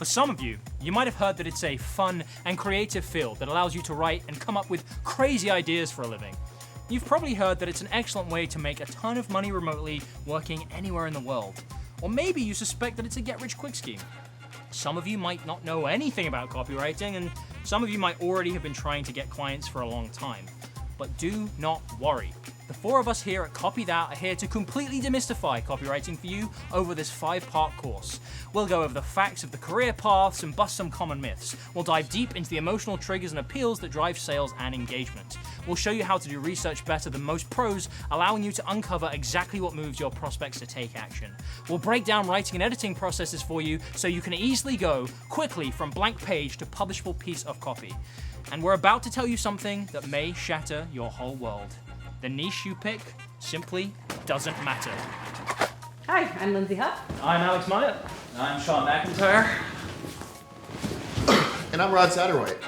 For some of you, you might have heard that it's a fun and creative field that allows you to write and come up with crazy ideas for a living. You've probably heard that it's an excellent way to make a ton of money remotely, working anywhere in the world. Or maybe you suspect that it's a get-rich-quick scheme. Some of you might not know anything about copywriting, and some of you might already have been trying to get clients for a long time. But do not worry. The four of us here at Copy That are here to completely demystify copywriting for you over this 5-part course. We'll go over the facts of the career paths and bust some common myths. We'll dive deep into the emotional triggers and appeals that drive sales and engagement. We'll show you how to do research better than most pros, allowing you to uncover exactly what moves your prospects to take action. We'll break down writing and editing processes for you so you can easily go quickly from blank page to publishable piece of copy. And we're about to tell you something that may shatter your whole world. The niche you pick simply doesn't matter. Hi, I'm Lindsey Hough. I'm Alex Myatt. I'm Sean MacIntyre. And I'm Rod Satterwhite.